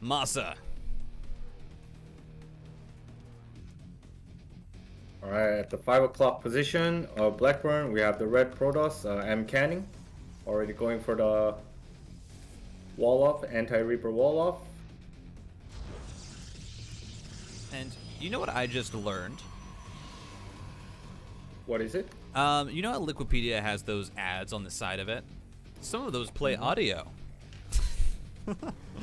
MaSa. Alright, at the 5 o'clock position of Blackburn, we have the red Protoss, MCanning, already going for the wall off, anti-Reaper wall off. And you know what I just learned? What is it? You know how Liquipedia has those ads on the side of it? Some of those play audio.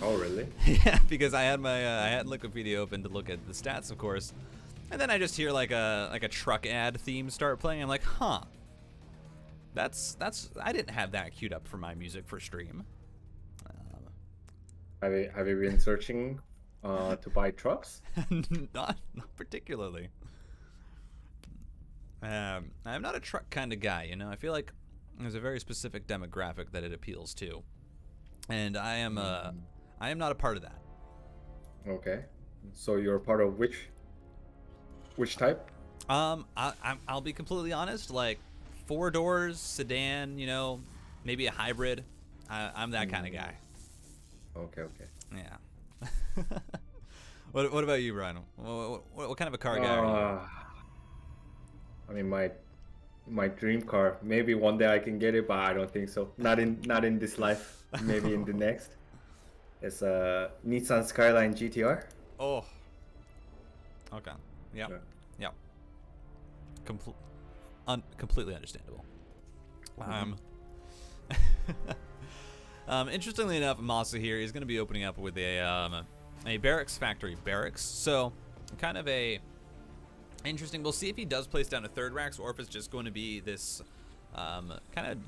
Oh, really? Yeah, because I had my I had Liquipedia open to look at the stats, of course, and then I just hear like a truck ad theme start playing. I'm like, huh, that's I didn't have that queued up for my music for stream. Have you been searching to buy trucks? not particularly. I'm not a truck kind of guy, you know. I feel like there's a very specific demographic that it appeals to, and I am not a part of that. Okay, so you're part of which type? I'll be completely honest. Like 4 doors, sedan, you know, maybe a hybrid. I'm that kind of guy. Okay. Yeah. What about you, Brian? What kind of a car guy are you? I mean, my dream car. Maybe one day I can get it, but I don't think so. Not in this life. Maybe in the next. It's a Nissan Skyline GTR. Oh. Okay. Yeah. Yeah. Yeah. Completely understandable. Interestingly enough, MaSa here is going to be opening up with a barracks factory barracks. So kind of a interesting. We'll see if he does place down a 3rd racks or if it's just going to be this kind of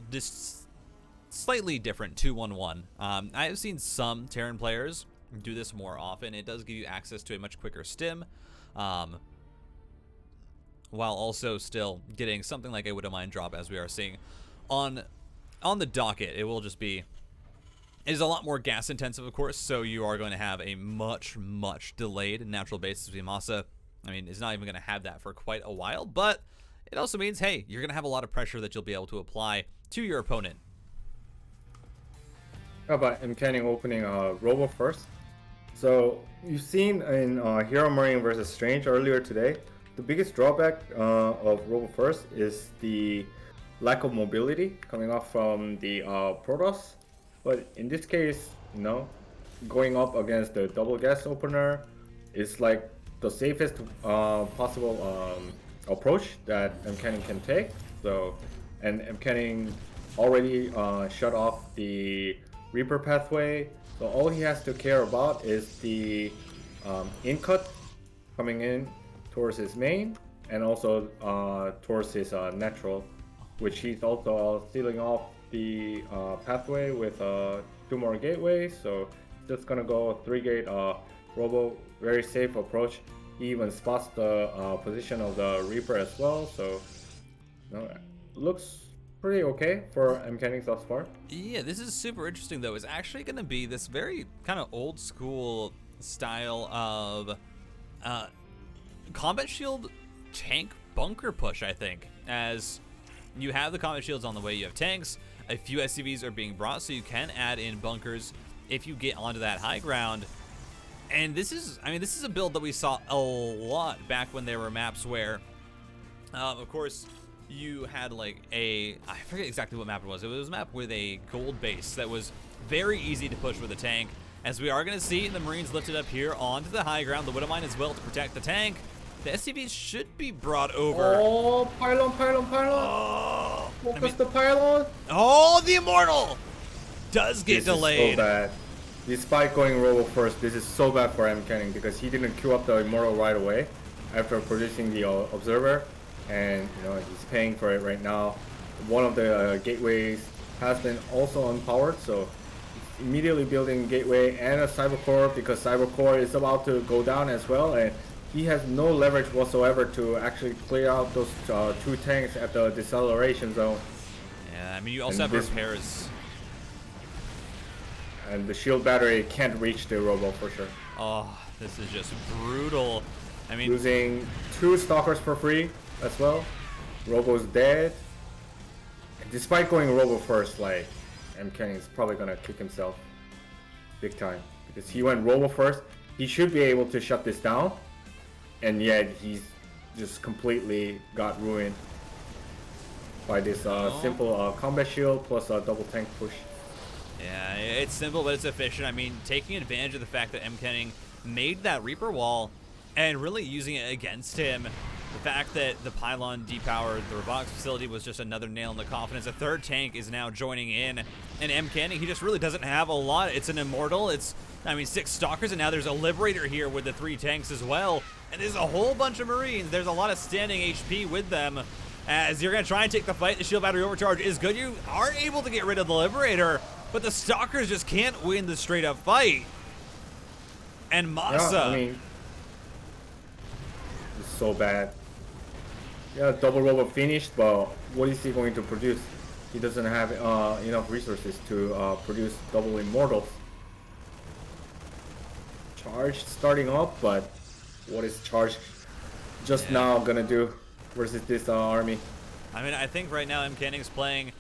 slightly different 2-1-1. I have seen some Terran players do this more often. It does give you access to a much quicker stim, while also still getting something like a Widow Mine drop, as we are seeing on the docket. It will just be. It is a lot more gas intensive, of course, so you are going to have a much delayed natural base. MaSa, I mean, is not even going to have that for quite a while, but it also means, hey, you're going to have a lot of pressure that you'll be able to apply to your opponent. How about MCanning opening Robo first? So you've seen in Hero Marine versus Strange earlier today, the biggest drawback of Robo first is the lack of mobility coming off from the Protoss. But in this case, you know, going up against the double gas opener is like the safest possible approach that MCanning can take. So, and MCanning already shut off the Reaper pathway. So all he has to care about is the in cut coming in towards his main and also towards his natural, which he's also sealing off the pathway with 2 more gateways. So just gonna go 3 gate Robo, very safe approach. He even spots the position of the Reaper as well. So you know, looks pretty okay for MCanning thus far. Yeah, this is super interesting though. It's actually going to be this very kind of old school style of combat shield tank bunker push, I think. As you have the combat shields on the way, you have tanks, a few SCVs are being brought, so you can add in bunkers if you get onto that high ground. And this is, I mean, this is a build that we saw a lot back when there were maps where, of course, you had like I forget exactly what map it was. It was a map with a gold base that was very easy to push with a tank. As we are going to see the Marines lifted up here onto the high ground, the Widow Mine as well to protect the tank. The SCVs should be brought over. Oh, pylon. Oh, Focus the pylon. Oh, the Immortal does get delayed. Is so bad. Despite going Robo first, this is so bad for MCanning because he didn't queue up the Immortal right away after producing the Observer, and you know he's paying for it right now. One of the gateways has been also unpowered, so immediately building gateway and a cyber core because cyber core is about to go down as well, and he has no leverage whatsoever to actually clear out those 2 tanks at the deceleration zone. Yeah, I mean, you also have repairs. And the shield battery can't reach the Robo for sure. Oh, this is just brutal. I mean, losing 2 stalkers for free as well. Robo's dead. And despite going Robo first, like MCanning is probably gonna kick himself big time because he went Robo first. He should be able to shut this down, and yet he's just completely got ruined by this simple combat shield plus a double tank push. Yeah, it's simple, but it's efficient. I mean, taking advantage of the fact that MCanning made that Reaper wall and really using it against him. The fact that the pylon depowered the robotics facility was just another nail in the coffin, as a third tank is now joining in. And MCanning, he just really doesn't have a lot. It's an Immortal, it's, I mean, 6 Stalkers, and now there's a Liberator here with the 3 tanks as well. And there's a whole bunch of Marines. There's a lot of standing HP with them. As you're going to try and take the fight, the shield battery overcharge is good. You are able to get rid of the Liberator, but the Stalkers just can't win the straight up fight. And MaSa. Yeah, I mean, it's so bad. Yeah, double robo finished, but what is he going to produce? He doesn't have enough resources to produce double immortals. Charge starting up, but what is Charge just now gonna do versus this army? I mean, I think right now MCanning's playing,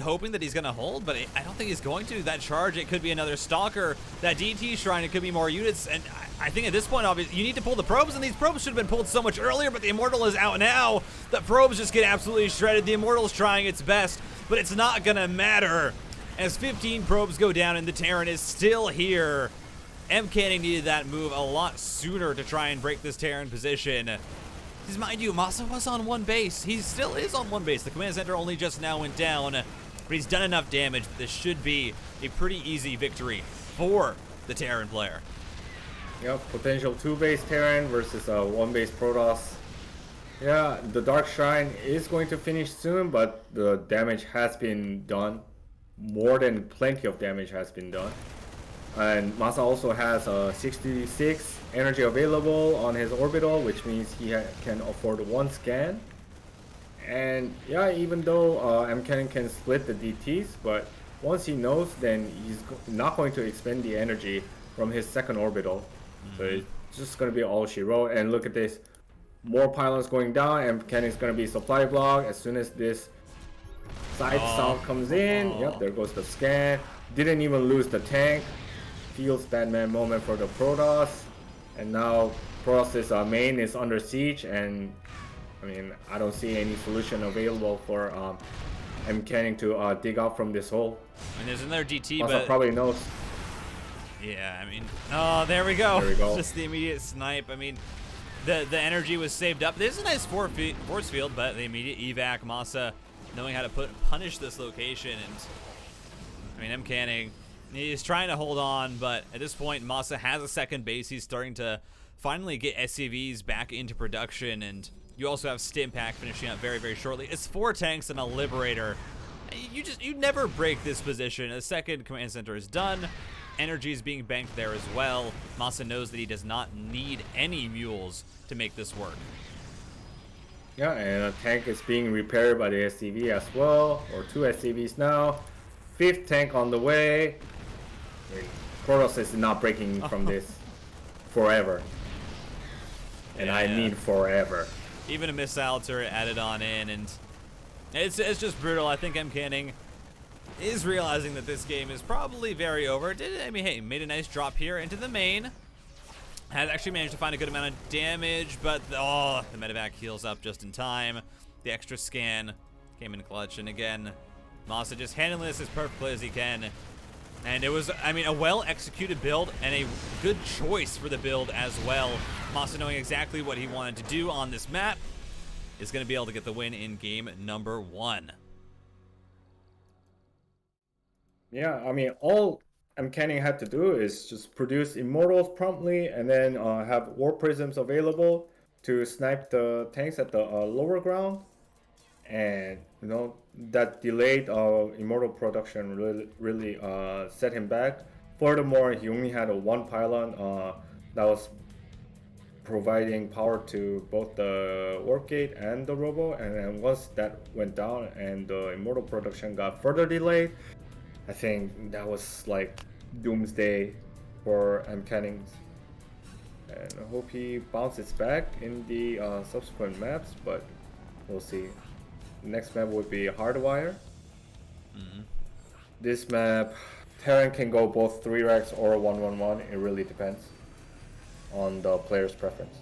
hoping that he's gonna hold, but I don't think he's going to. That Charge, it could be another Stalker. That DT Shrine, it could be more units, and I think at this point, obviously, you need to pull the probes, and these probes should have been pulled so much earlier, but the Immortal is out now. The probes just get absolutely shredded. The Immortal's trying its best, but it's not gonna matter as 15 probes go down and the Terran is still here. MCanning needed that move a lot sooner to try and break this Terran position. Because mind you, MaSa was on 1 base. He still is on 1 base. The command center only just now went down, but he's done enough damage that this should be a pretty easy victory for the Terran player. Yep, potential 2 base Terran versus a 1 base Protoss. Yeah, the Dark Shrine is going to finish soon, but the damage has been done. More than plenty of damage has been done. And MaSa also has 66 energy available on his orbital, which means he can afford 1 scan. And yeah, even though MCanning can split the DTs, but once he knows, then he's not going to expend the energy from his second orbital. So it's just going to be all she wrote. And look at this. More pylons going down, and MCanning's going to be supply block. As soon as this side sound comes in, yep, there goes the scan. Didn't even lose the tank. Feels Batman moment for the Protoss. And now Protoss's main is under siege, and I mean, I don't see any solution available for MCanning to dig out from this hole. And there's another DT, MaSa but probably knows. Yeah, I mean, oh, there we go. There we go. Just the immediate snipe. I mean, the energy was saved up. This is a nice force field, but the immediate evac, MaSa knowing how to punish this location. And I mean, MCanning, he's trying to hold on, but at this point, MaSa has a second base. He's starting to finally get SCVs back into production, and you also have Stimpack finishing up very, very shortly. It's 4 tanks and a Liberator. You never break this position. A second command center is done. Energy is being banked there as well. MaSa knows that he does not need any mules to make this work. Yeah, and a tank is being repaired by the SCV as well, or 2 SCVs now. 5th tank on the way. I mean, Protoss is not breaking from this forever. And I mean forever. Even a missile turret added on in, and it's just brutal. I think MCanning is realizing that this game is probably very over. I mean, hey, made a nice drop here into the main. Has actually managed to find a good amount of damage, but the medevac heals up just in time. The extra scan came in clutch, and again, MaSa just handling this as perfectly as he can. And it was, I mean, a well-executed build and a good choice for the build as well. MaSa knowing exactly what he wanted to do on this map is going to be able to get the win in game number 1. Yeah, I mean, all MCanning had to do is just produce Immortals promptly and then have War Prisms available to snipe the tanks at the lower ground. And, you know, that delayed Immortal production really set him back. Furthermore, he only had 1 pylon that was providing power to both the Warp Gate and the Robo. And then once that went down and the Immortal production got further delayed, I think that was like doomsday for MCanning. And I hope he bounces back in the subsequent maps, but we'll see. Next map would be Hardwire. This map, Terran can go both 3-Rex or 1-1-1. It really depends on the player's preference.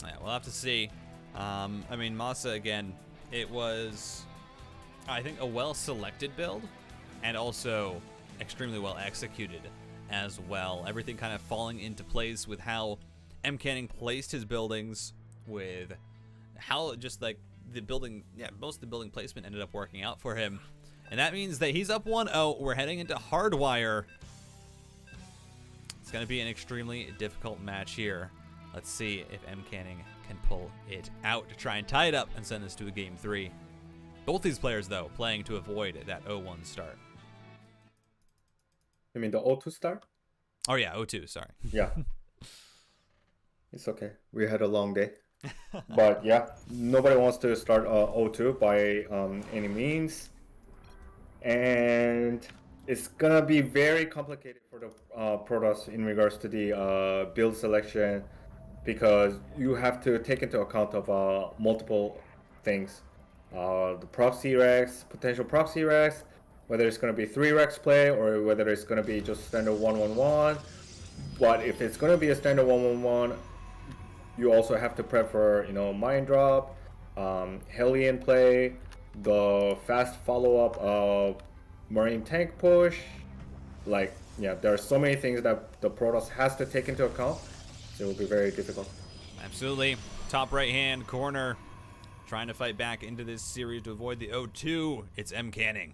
Yeah, we'll have to see. I mean, MaSa, again, it was, I think, a well-selected build and also extremely well executed as well. Everything kind of falling into place with how MCanning placed his buildings, with how just like the building, most of the building placement ended up working out for him. And that means that he's up 1-0. We're heading into Hardwire. It's going to be an extremely difficult match here. Let's see if MCanning can pull it out to try and tie it up and send this to a game 3. Both these players, though, playing to avoid that 0-1 start. You mean the 0-2 start? Oh, yeah, 0-2, sorry. Yeah. It's okay. We had a long day. But yeah, nobody wants to start 0-2 by any means. And it's going to be very complicated for the Protoss in regards to the build selection, because you have to take into account of multiple things. The proxy Rex, potential proxy Rex, whether it's going to be 3-Rex play or whether it's going to be just standard 1-1-1. But if it's going to be a standard 1-1-1, you also have to prep for, Mind Drop, Hellion play, the fast follow-up of Marine tank push. Like, yeah, there are so many things that the Protoss has to take into account. So it will be very difficult. Absolutely. Top right-hand corner, trying to fight back into this series to avoid the 0-2. It's MCanning.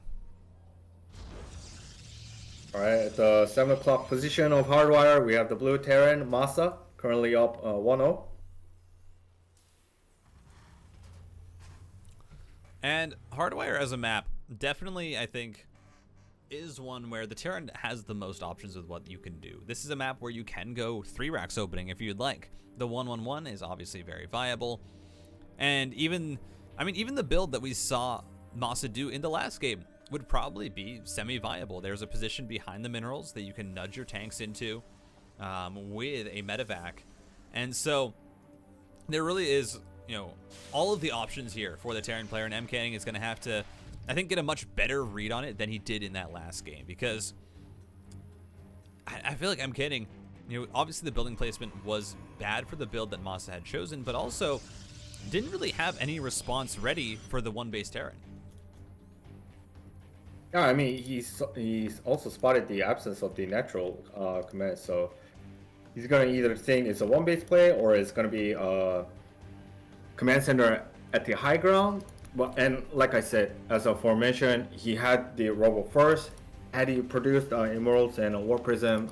All right, at the 7 o'clock position of Hardwire, we have the blue Terran, MaSa, currently up 1-0. And Hardwire as a map, definitely, I think, is one where the Terran has the most options with what you can do. This is a map where you can go 3-Racks opening if you'd like. The 1-1-1 is obviously very viable. And even the build that we saw MaSa do in the last game would probably be semi-viable. There's a position behind the minerals that you can nudge your tanks into with a medevac. And so there really is, all of the options here for the Terran player, and MCanning is going to have to, I think, get a much better read on it than he did in that last game, because I feel like MCanning, obviously the building placement was bad for the build that MaSa had chosen, but also didn't really have any response ready for the 1-base Terran. Yeah, I mean, he's also spotted the absence of the natural command, so he's going to either think it's a 1-base play or it's going to be a command center at the high ground. And like I said, as aforementioned, he had the Robo first. Had he produced Emeralds and a War Prism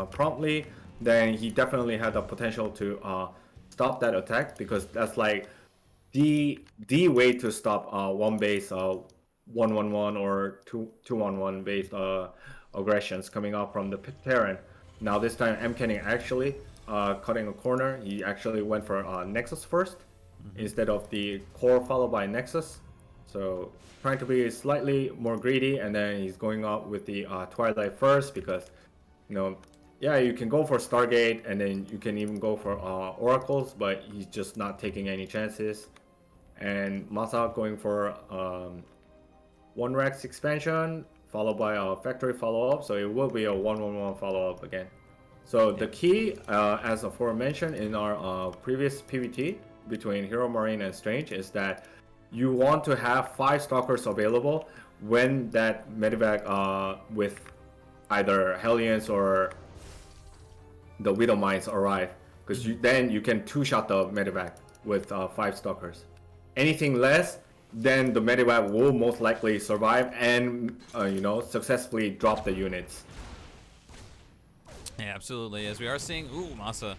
promptly, then he definitely had the potential to stop that attack, because that's like the way to stop 1-base 1-1-1 or 2-1-1 based aggressions coming out from the Terran. Now this time MCanning actually cutting a corner. He actually went for Nexus first instead of the core followed by Nexus. So trying to be slightly more greedy, and then he's going out with the Twilight first, because yeah, you can go for Stargate and then you can even go for Oracles, but he's just not taking any chances. And MaSa going for 1-Rex expansion followed by a factory follow-up, so it will be a 1-1-1 follow-up again. So the key, as aforementioned in our previous PvT between Hero Marine and Strange, is that you want to have 5 Stalkers available when that medevac with either Hellions or the Widow Mines arrive, because then you can 2-shot the medevac with 5 Stalkers. Anything less, then the medevac will most likely survive and successfully drop the units. Yeah, absolutely. As we are seeing, MaSa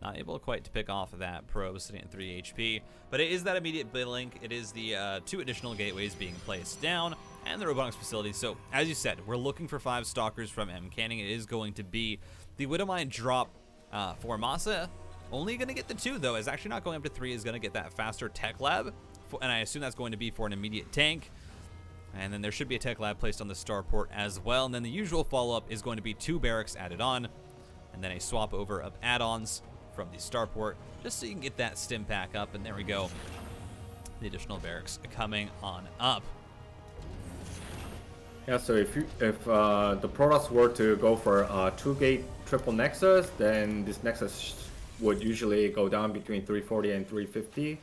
not able quite to pick off of that probe, sitting at 3 HP. But it is that immediate link. It is the 2 additional gateways being placed down and the robotics facility. So, as you said, we're looking for 5 Stalkers from MCanning. It is going to be the Widowmine drop for MaSa. Only going to get the 2, though. Is actually not going up to 3. Is going to get that faster tech lab. And I assume that's going to be for an immediate tank. And then there should be a tech lab placed on the starport as well. And then the usual follow-up is going to be 2 barracks added on. And then a swap over of add-ons from the starport, just so you can get that stim pack up. And there we go. The additional barracks coming on up. Yeah, so if the products were to go for 2-gate triple Nexus, then this Nexus would usually go down between 340 and 350.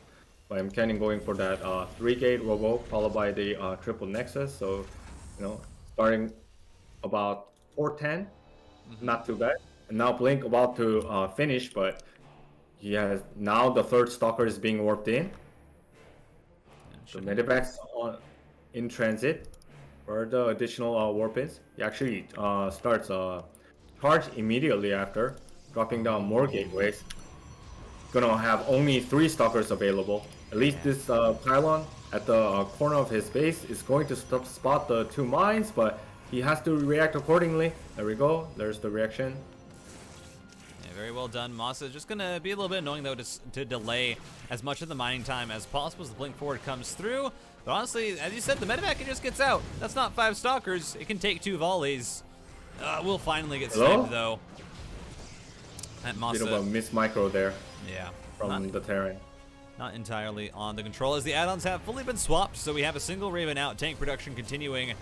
But I'm kind of going for that 3-gate Robo followed by the triple Nexus. So, starting about 410, not too bad. And now Blink about to finish, but he has now the third Stalker is being warped in. So Medivac's in transit. For the additional warp-ins, he actually starts charge immediately after, dropping down more gateways. Gonna have only 3 stalkers available. At least this pylon at the corner of his base is going to spot the 2 mines, but he has to react accordingly. There we go. There's the reaction. Yeah, very well done. MaSa just gonna be a little bit annoying though to delay as much of the mining time as possible as the blink forward comes through. But honestly, as you said, the medevac just gets out. That's not 5 stalkers. It can take 2 volleys. We'll finally get sniped though. At MaSa. Bit of a miss micro there. Yeah. From the Terran. Not entirely on the control as the add-ons have fully been swapped, so we have a single Raven out, tank production continuing.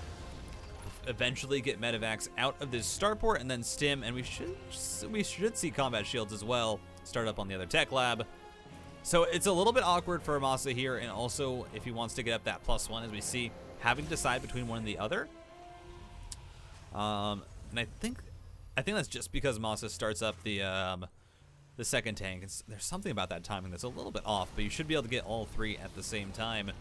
Eventually get medevacs out of this starport and then stim, and we should see combat shields as well start up on the other tech lab. So it's a little bit awkward for MaSa here, and also if he wants to get up that +1, as we see, having to decide between one and the other. And I think that's just because MaSa starts up the second tank. There's something about that timing that's a little bit off, but you should be able to get all 3 at the same time.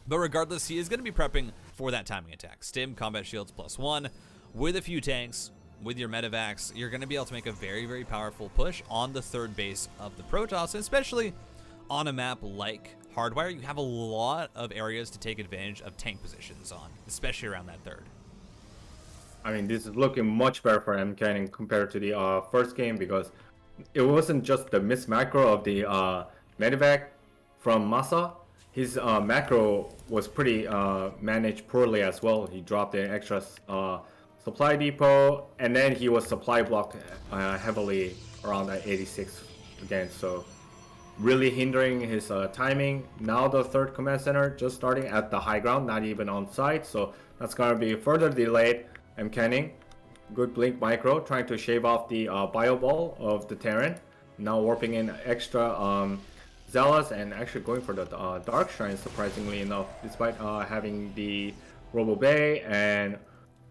But regardless, he is going to be prepping for that timing attack. Stim, combat shields +1, with a few tanks, with your medevacs, you're going to be able to make a very, very powerful push on the third base of the Protoss, especially on a map like Hardwire. You have a lot of areas to take advantage of tank positions on, especially around that third. I mean, this is looking much better for MCanning compared to the first game, because it wasn't just the miss macro of the medevac from MaSa. His macro was pretty managed poorly as well. He dropped an extra supply depot, and then he was supply blocked heavily around that 86 again. So really hindering his timing. Now the third command center just starting at the high ground, not even on site. So that's going to be further delayed. MCanning, good blink micro, trying to shave off the bio ball of the Terran. Now warping in extra Zealous and actually going for the Dark Shrine, surprisingly enough, despite having the Robo Bay, and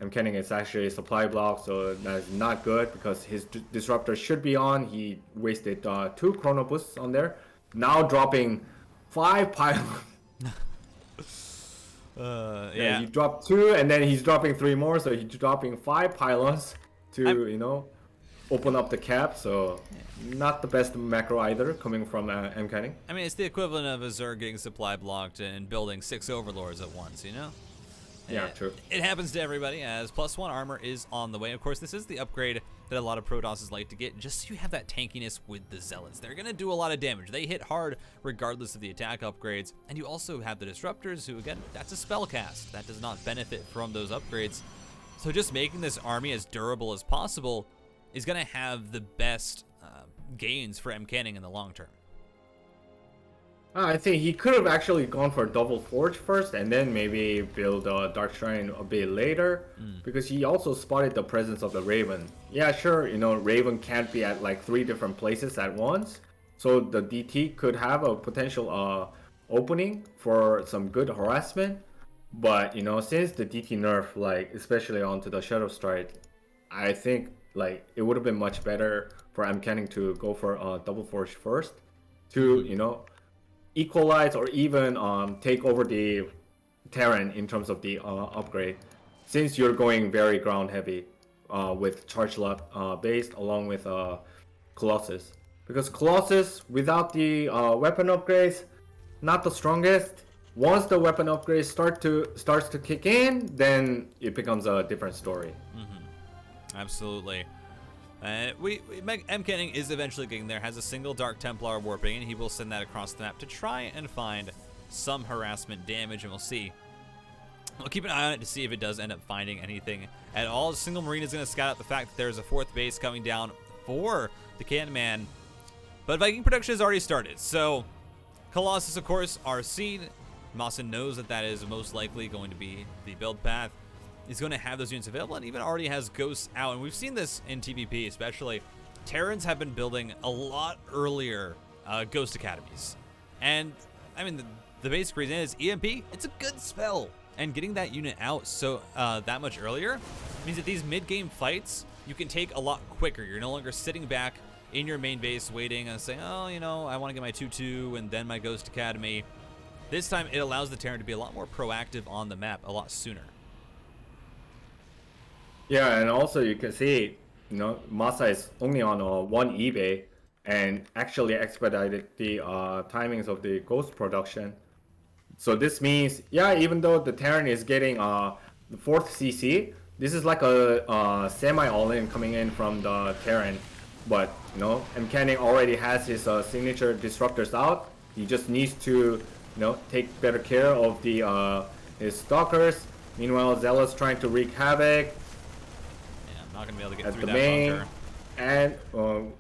MCanning is actually a supply block, so that's not good because his disruptor should be on. He wasted 2 chrono boosts on there. Now dropping 5 pylons. Yeah, he dropped 2 and then he's dropping 3 more, so he's dropping 5 pylons to open up the cap. So not the best macro either coming from MCanning. I mean, it's the equivalent of a Zerg getting supply blocked and building 6 overlords at once, Yeah, true. It happens to everybody, as +1 armor is on the way. Of course, this is the upgrade that a lot of Protosses like to get, just so you have that tankiness with the Zealots. They're going to do a lot of damage. They hit hard regardless of the attack upgrades. And you also have the Disruptors, who, again, that's a spell cast. That does not benefit from those upgrades. So just making this army as durable as possible is going to have the best gains for MCanning in the long term. I think he could have actually gone for double forge first and then maybe build Dark Shrine a bit later, because he also spotted the presence of the Raven. Yeah, sure, Raven can't be at like 3 different places at once, so the DT could have a potential opening for some good harassment. But since the DT nerf, like especially onto the Shadow Strike, I think like it would have been much better for MCanning to go for double forge first to equalize or even take over the Terran in terms of the upgrade, since you're going very ground heavy with charge lot based along with Colossus, because Colossus without the weapon upgrades, not the strongest. Once the weapon upgrades starts to kick in, then it becomes a different story. Absolutely. MCanning is eventually getting there, has a single Dark Templar warping, and he will send that across the map to try and find some harassment damage, and we'll see. We'll keep an eye on it to see if it does end up finding anything at all. A single Marine is going to scout out the fact that there's a 4th base coming down for the Cannon Man, but Viking production has already started, so Colossus, of course, are seen. MaSa knows that that is most likely going to be the build path. He's going to have those units available and even already has ghosts out. And we've seen this in TVP especially. Terrans have been building a lot earlier ghost academies. And I mean, the basic reason is EMP, it's a good spell. And getting that unit out so that much earlier means that these mid-game fights, you can take a lot quicker. You're no longer sitting back in your main base waiting and saying, oh, you know, I want to get my 2-2 and then my Ghost Academy. This time it allows the Terran to be a lot more proactive on the map a lot sooner. Yeah, and also you can see, you know, MaSa is only on one eBay and actually expedited the timings of the Ghost production. So this means, yeah, even though the Terran is getting the 4th CC, this is like a semi all-in coming in from the Terran. But, you know, MCanning already has his signature disruptors out. He just needs to, you know, take better care of the his stalkers. Meanwhile, Zealot's trying to wreak havoc. Yeah, I'm not gonna be able to get at through the that main, bunker. and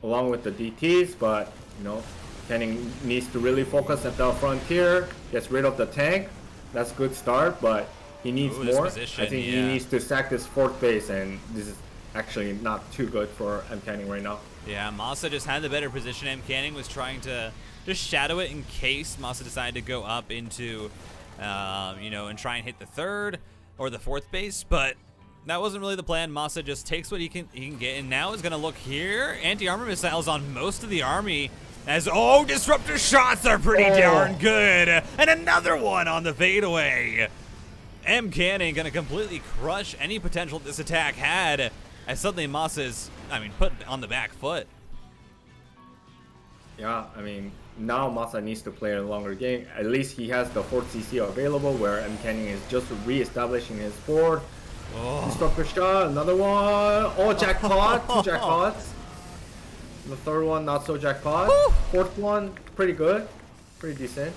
along with the DTs, but you know, MCanning needs to really focus at the frontier, gets rid of the tank. That's a good start, but he needs more. I think he needs to sack this 4th base, and this is actually not too good for MCanning right now. Yeah, MaSa just had the better position. MCanning was trying to just shadow it in case MaSa decided to go up into, you know, and try and hit the 3rd or the 4th base, but that wasn't really the plan. MaSa just takes what he can get, and now is going to look here. Anti-armor missiles on most of the army, as, oh, disruptor shots are pretty darn good. And another one on the fadeaway. MCanning going to completely crush any potential this attack had, as suddenly MaSa is, I mean, put on the back foot. Yeah, I mean, now MaSa needs to play a longer game. At least he has the 4th CC available, where MCanning is just re-establishing his board. Disruptor shot, another one. Oh, jackpot, 2 jackpots. The 3rd one, not so jackpot. 4th one, pretty good, pretty decent.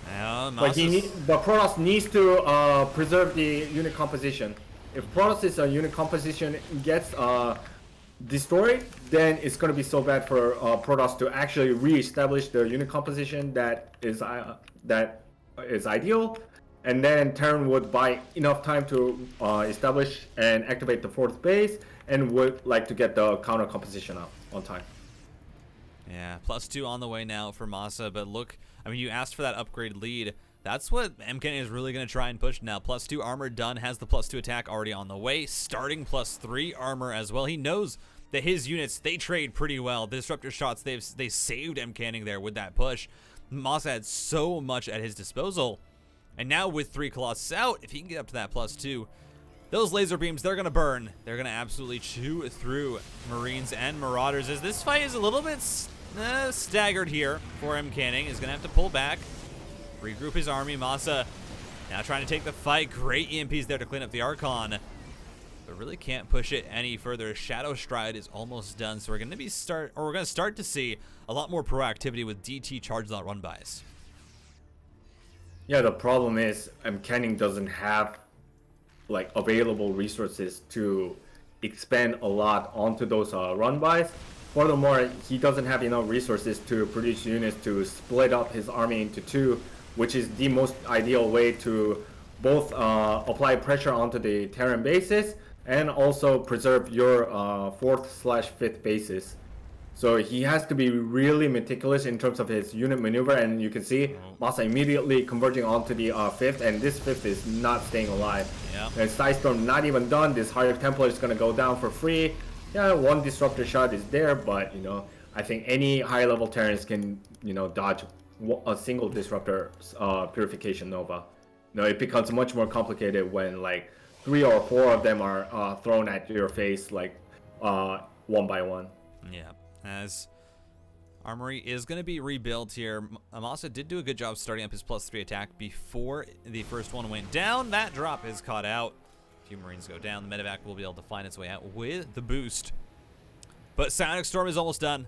But the Protoss needs to preserve the unit composition. If Protoss' unit composition gets destroyed, then it's going to be so bad for Protoss to actually re-establish the unit composition that is ideal. And then Terran would buy enough time to establish and activate the 4th base, and would like to get the counter composition up on time. Yeah, +2 on the way now for MaSa, but look, I mean, you asked for that upgrade lead. That's what MCanning is really going to try and push now. +2 armor done, has the +2 attack already on the way, starting +3 armor as well. He knows that his units, they trade pretty well. The disruptor shots, they saved MCanning there with that push. MaSa had so much at his disposal. And now with 3 Colossus out, if he can get up to that +2, those laser beams, they're going to burn. They're going to absolutely chew through Marines and Marauders, as this fight is a little bit staggered here for MCanning. He's going to have to pull back, regroup his army. MaSa now trying to take the fight. Great EMPs there to clean up the Archon, but really can't push it any further. Shadow Stride is almost done, so we're going to start to see a lot more proactivity with DT charge lot run bys. Yeah, the problem is MCanning doesn't have like available resources to expand a lot onto those run bys. Furthermore, he doesn't have enough resources to produce units to split up his army into 2, which is the most ideal way to both apply pressure onto the Terran bases and also preserve your 4th/5th bases. So he has to be really meticulous in terms of his unit maneuver, and you can see MaSa immediately converging onto the 5th, and this 5th is not staying alive. Yeah. And Sidestorm not even done. This Higher Templar is going to go down for free. Yeah, 1 disruptor shot is there, but you know, I think any high level Terrans can, you know, dodge a single disruptor purification nova. You know, it becomes much more complicated when like 3 or 4 of them are thrown at your face like one by one. Yeah. As Armory is going to be rebuilt here. MaSa did do a good job starting up his +3 attack before the first one went down. That drop is caught out. A few Marines go down. The medevac will be able to find its way out with the boost. But Psionic Storm is almost done.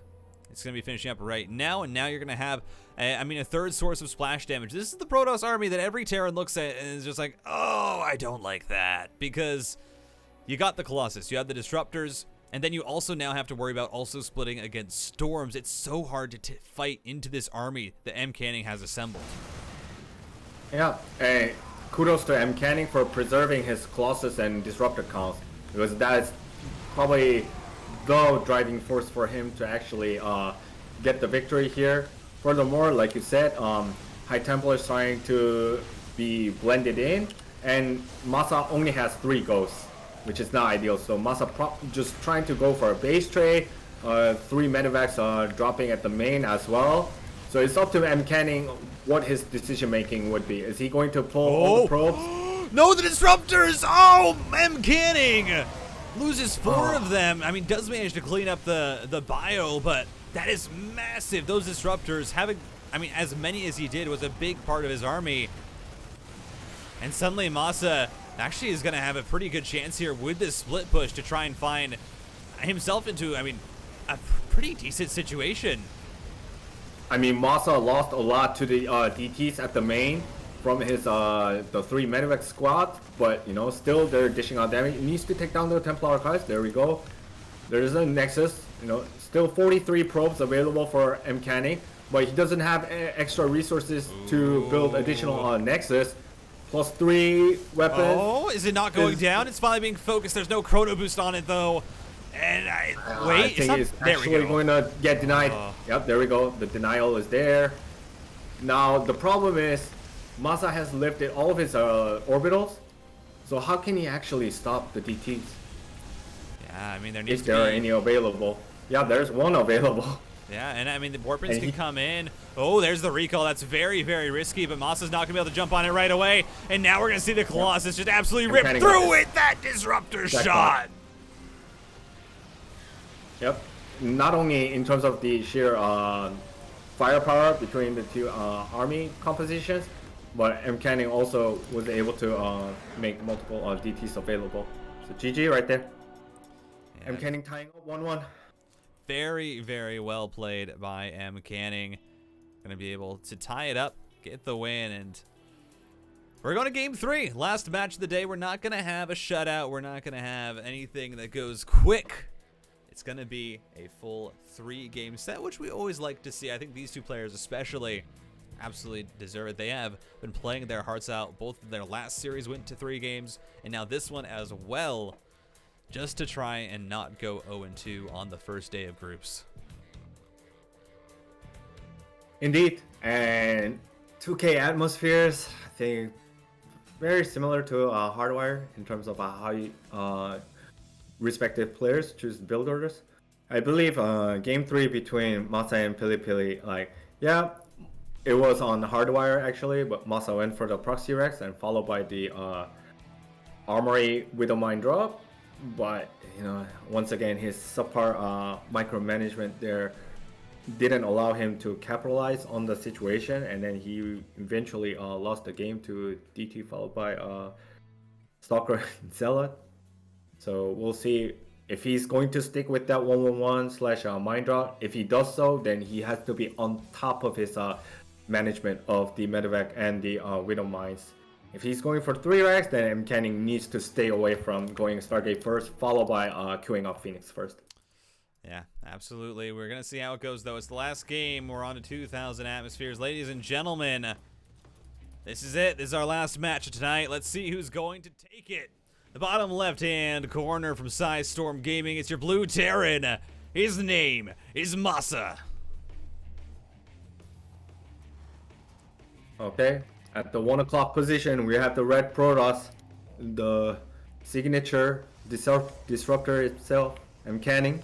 It's going to be finishing up right now, and now you're going to have, a 3rd source of splash damage. This is the Protoss army that every Terran looks at and is just like, oh, I don't like that. Because you got the Colossus, you have the Disruptors, and then you also now have to worry about also splitting against Storms. It's so hard to fight into this army that MCanning has assembled. Yeah, and kudos to MCanning for preserving his Colossus and Disruptor counts, because that is probably the driving force for him to actually get the victory here. Furthermore, like you said, High Templar is trying to be blended in, and MaSa only has 3 ghosts, which is not ideal. So MaSa just trying to go for a base trade, 3 medevacs dropping at the main as well. So it's up to MCanning what his decision making would be. Is he going to pull all the probes? No, the disruptors! Oh, MCanning loses 4 of them. I mean, does manage to clean up the bio, but that is massive. Those disruptors having, I mean, as many as he did was a big part of his army. And suddenly MaSa actually is going to have a pretty good chance here with this split push to try and find himself into, I mean, a pretty decent situation. I mean, MaSa lost a lot to the DTs at the main from his the 3 medevac squad, but you know, still they're dishing out damage. He needs to take down the Templar Archives. There we go. There's a Nexus. You know, still 43 probes available for MCanning, but he doesn't have extra resources to build additional Nexus. Plus 3 weapons. Oh, is it not going down? It's finally being focused. There's no chrono boost on it though. And wait, I think it's actually going to get denied. Yep, there we go. The denial is there. Now the problem is, MaSa has lifted all of his orbitals. So how can he actually stop the DTs? Yeah, I mean there needs if to be... there are any available. Yeah, there's one available. Yeah, and I mean the Warpins can come in. Oh, there's the recall. That's very, very risky, but MaSa's not gonna be able to jump on it right away. And now we're gonna see the Colossus just absolutely rip through it. That disruptor shot. Yep. Not only in terms of the sheer firepower between the 2 army compositions, but MCanning also was able to make multiple DTs available. So GG right there. Yeah. MCanning tying up 1-1. Very, very well played by MCanning. Gonna be able to tie it up, get the win, and we're going to game 3. Last match of the day. We're not gonna have a shutout. We're not gonna have anything that goes quick. It's going to be a full 3-game set, which we always like to see. I think these 2 players especially absolutely deserve it. They have been playing their hearts out. Both of their last series went to 3 games, and now this one as well, just to try and not go 0-2 on the first day of groups. Indeed, and 2K atmospheres, I think, very similar to Hardwire in terms of how you... respective players choose build orders. I believe game 3 between MaSa and Pili, like, yeah, it was on Hardwire actually, but MaSa went for the Proxy Rex and followed by the Armory Widowmine drop. But, you know, once again, his subpar micromanagement there didn't allow him to capitalize on the situation, and then he eventually lost the game to DT followed by Stalker and Zealot. So we'll see if he's going to stick with that 1-1-1 / mind drop. If he does so, then he has to be on top of his management of the medevac and the widow mines. If he's going for 3 racks, then MCanning needs to stay away from going Stargate first, followed by queuing up Phoenix first. Yeah, absolutely. We're going to see how it goes, though. It's the last game. We're on to 2,000 atmospheres. Ladies and gentlemen, this is it. This is our last match of tonight. Let's see who's going to take it. The bottom left-hand corner from Storm Gaming, it's your blue Terran. His name is MaSa. Okay, at the 1 o'clock position, we have the red Protoss, the signature disruptor itself, MCanning.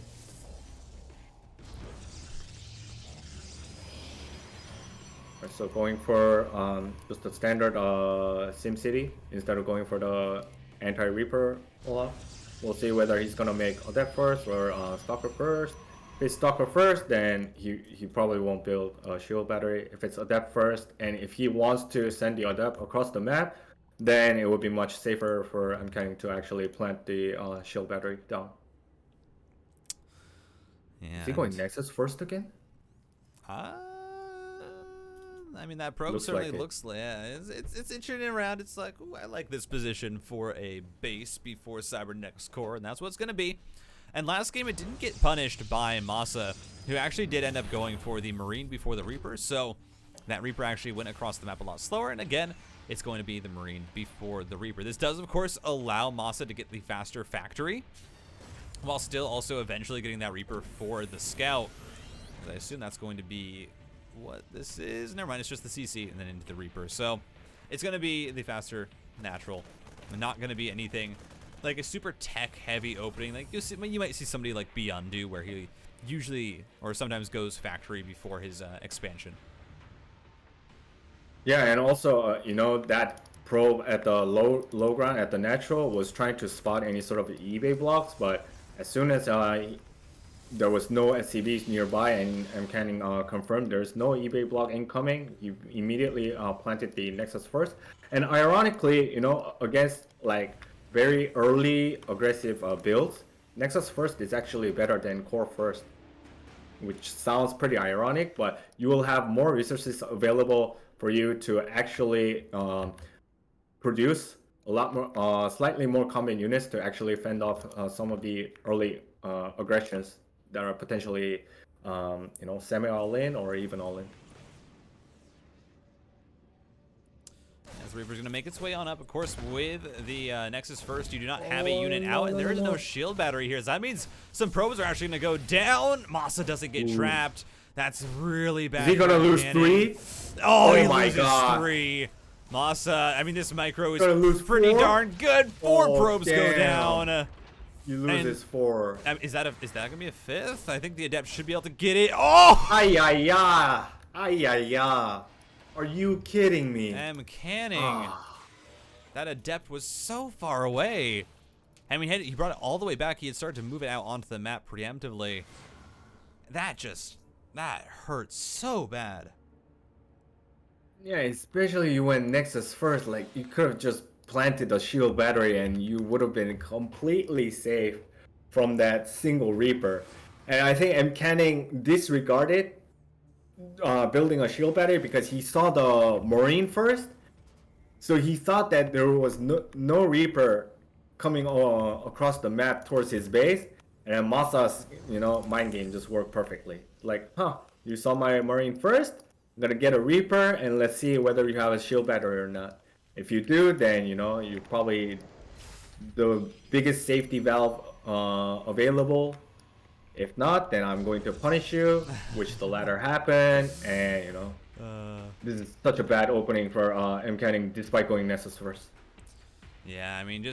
So going for just the standard SimCity instead of going for the Anti-Reaper Olaf. We'll see whether he's gonna make Adept first or Stalker first. If it's Stalker first, then he probably won't build a shield battery. If it's Adept first, and if he wants to send the Adept across the map, then it would be much safer for MCanning to actually plant the shield battery down. Yeah. Is he going Nexus first again? I mean, that probe certainly looks like, yeah, it's itching around. It's like, ooh, I like this position for a base before Cybernex core, and that's what it's going to be. And last game, it didn't get punished by MaSa, who actually did end up going for the Marine before the Reaper, so that Reaper actually went across the map a lot slower. And again, it's going to be the Marine before the Reaper. This does, of course, allow MaSa to get the faster factory, while still also eventually getting that Reaper for the Scout. I assume that's going to be what this is. Never mind, it's just the CC and then into the Reaper. So it's going to be the faster natural. Not going to be anything like a super tech-heavy opening. Like you might see somebody like Beyondu, where he usually or sometimes goes factory before his expansion. Yeah, and also, you know, that probe at the low ground at the natural was trying to spot any sort of eBay blocks, but as soon as there was no SCVs nearby and MCanning confirmed there's no eBay block incoming, he immediately planted the Nexus first. And ironically, you know, against like very early aggressive builds, Nexus first is actually better than Core first, which sounds pretty ironic, but you will have more resources available for you to actually produce a lot more, slightly more combat units to actually fend off some of the early aggressions that are potentially, you know, semi all-in or even all-in. As Reaper's going to make its way on up, of course, with the Nexus first, you do not have a unit out, and there is no shield battery here. So that means some probes are actually going to go down. MaSa doesn't get trapped. That's really bad. Is he going to lose 3? Oh, he loses 3. MaSa, I mean, this micro is pretty darn good. 4 probes go down. You lose his 4. Is that going to be a 5th? I think the Adept should be able to get it. Oh! Ay-ya-ya. Ay-ya-ya. Are you kidding me? MCanning. That Adept was so far away. I mean, he brought it all the way back. He had started to move it out onto the map preemptively. That hurts so bad. Yeah, especially you went Nexus first. Like, you could have just planted a shield battery and you would have been completely safe from that single Reaper. And I think MCanning disregarded building a shield battery because he saw the Marine first. So he thought that there was no Reaper coming across the map towards his base. And then MaSa's, you know, mind game just worked perfectly. Like, you saw my Marine first? I'm gonna get a Reaper and let's see whether you have a shield battery or not. If you do, then, you know, you're probably the biggest safety valve available. If not, then I'm going to punish you, which the latter happened, and, you know, this is such a bad opening for MCanning despite going Nexus first. Yeah, I mean,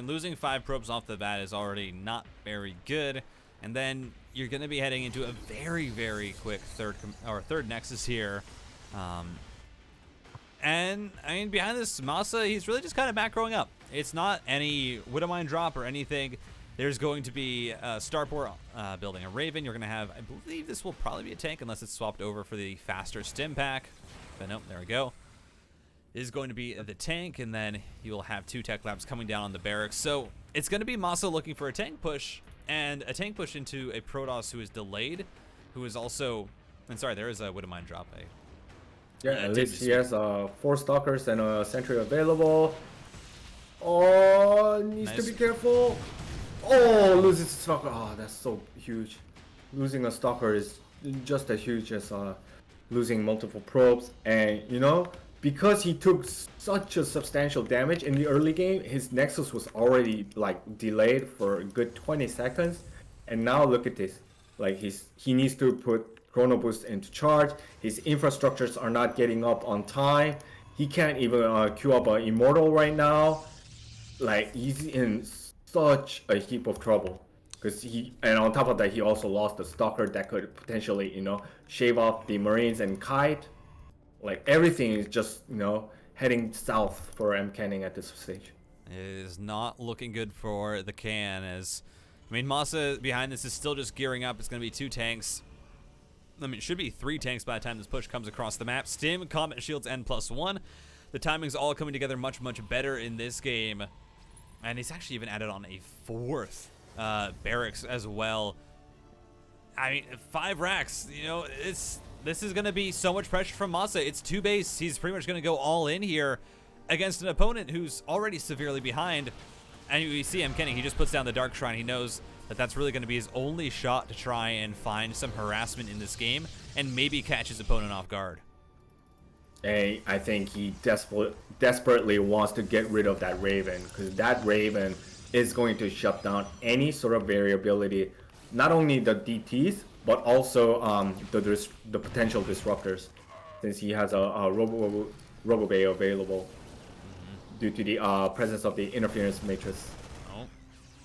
losing 5 probes off the bat is already not very good, and then you're going to be heading into a very, very quick third Nexus here. And I mean, behind this MaSa, he's really just kind of macroing up. It's not any Widowmine drop or anything. There's going to be Starport building a Raven. You're going to have, I believe this will probably be a tank unless it's swapped over for the faster stim pack. But nope, there we go. Is going to be the tank, and then you will have 2 tech labs coming down on the barracks. So it's going to be MaSa looking for a tank push, and a tank push into a Protoss who is delayed, who is also, and sorry, there is a Widowmine drop. Yeah, at least he has 4 Stalkers and a Sentry available. Oh, needs to be careful. Oh, loses a Stalker. Oh, that's so huge. Losing a Stalker is just as huge as losing multiple probes. And, you know, because he took such a substantial damage in the early game, his Nexus was already, like, delayed for a good 20 seconds. And now look at this. Like, he needs to put Chrono Boost into charge. His infrastructures are not getting up on time. He can't even queue up an Immortal right now. Like, he's in such a heap of trouble. And on top of that, he also lost the Stalker that could potentially, you know, shave off the Marines and Kite. Like, everything is just, you know, heading south for MCanning at this stage. It is not looking good for the can, as, I mean, MaSa behind this is still just gearing up. It's going to be 2 tanks. I mean, it should be 3 tanks by the time this push comes across the map. Stim, Combat Shields, and +1. The timing's all coming together much, much better in this game. And he's actually even added on a 4th barracks as well. I mean, 5 racks, you know, this is going to be so much pressure from MaSa. It's 2 base. He's pretty much going to go all in here against an opponent who's already severely behind. And you see MCanning, he just puts down the Dark Shrine. He knows that that's really going to be his only shot to try and find some harassment in this game and maybe catch his opponent off guard. And I think he desperately wants to get rid of that Raven, because that Raven is going to shut down any sort of variability, not only the DTs, but also the potential disruptors, since he has a Robo Bay available due to the presence of the interference matrix. Oh,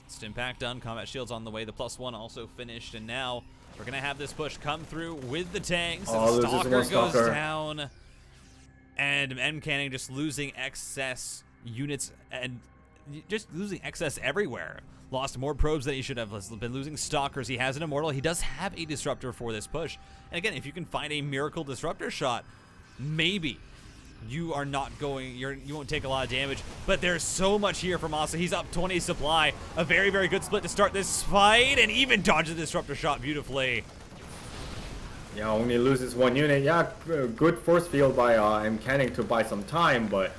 Stim pack done. Combat shield's on the way. The +1 also finished, and now we're gonna have this push come through with the tanks. And Stalker goes down, and MCanning just losing excess units and just losing excess everywhere. Lost more probes than he should have. Been losing stalkers. He has an immortal. He does have a disruptor for this push. And again, if you can find a miracle disruptor shot, maybe you are not going, you won't take a lot of damage. But there's so much here for MaSa. He's up 20 supply. A very, very good split to start this fight, and even dodges the disruptor shot beautifully. Yeah, only loses one unit. Yeah, good force field by MCanning to buy some time, but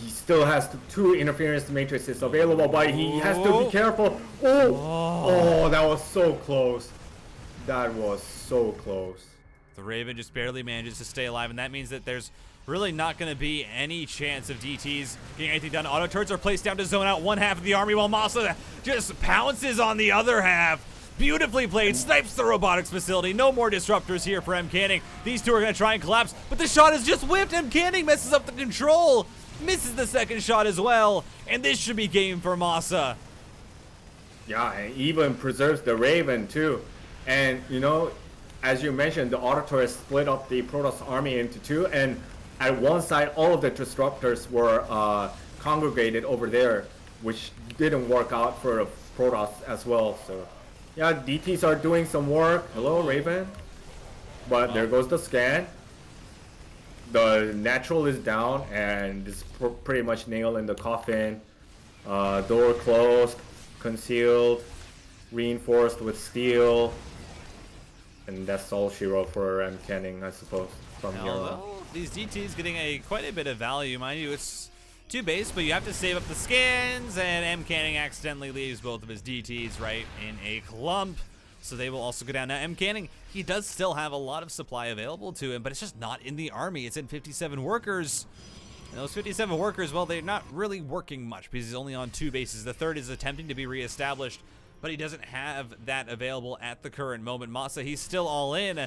he still has two interference matrices available, but he has to be careful. Oh, that was so close. That was so close. The Raven just barely manages to stay alive, and that means that there's really not going to be any chance of DTs getting anything done. Auto turrets are placed down to zone out one half of the army, while MaSa just pounces on the other half. Beautifully played, snipes the robotics facility. No more disruptors here for MCanning. These two are going to try and collapse, but the shot is just whiffed. MCanning messes up the control. Misses the second shot as well, and this should be game for MaSa. Yeah, and even preserves the Raven too. And you know, as you mentioned, the auto turret split up the Protoss army into two, and at one side all of the disruptors were congregated over there, which didn't work out for Protoss as well. So yeah, DTs are doing some work. Hello, Raven. But there goes the scan. The natural is down, and it's pretty much nail in the coffin. Door closed, concealed, reinforced with steel, and that's all she wrote for MCanning, I suppose, from here on. These DTs getting quite a bit of value, mind you. It's 2 base, but you have to save up the scans, and MCanning accidentally leaves both of his DTs right in a clump. So they will also go down. Now, MCanning, he does still have a lot of supply available to him, but it's just not in the army. It's in 57 workers. And those 57 workers, well, they're not really working much because he's only on 2 bases. The third is attempting to be reestablished, but he doesn't have that available at the current moment. MaSa, he's still all in.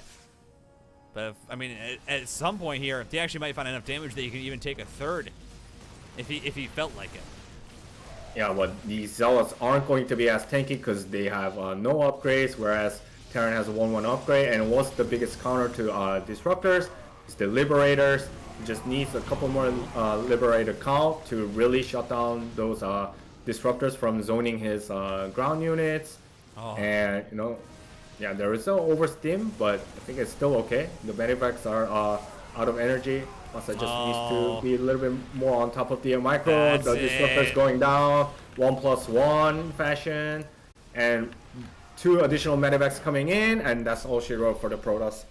But, I mean, at some point here, he actually might find enough damage that he can even take a third if he felt like it. Yeah, but these Zealots aren't going to be as tanky because they have no upgrades, whereas Terran has a 1-1 upgrade. And what's the biggest counter to Disruptors? It's the Liberators. He just needs a couple more Liberator count to really shut down those Disruptors from zoning his ground units. And, you know, yeah, there is an overstim, but I think it's still okay. The Medivacs are out of energy. MaSa just needs to be a little bit more on top of the micro. The disruptors going down, 1+1 fashion, and 2 additional medevacs coming in, and that's all she wrote for the Protoss.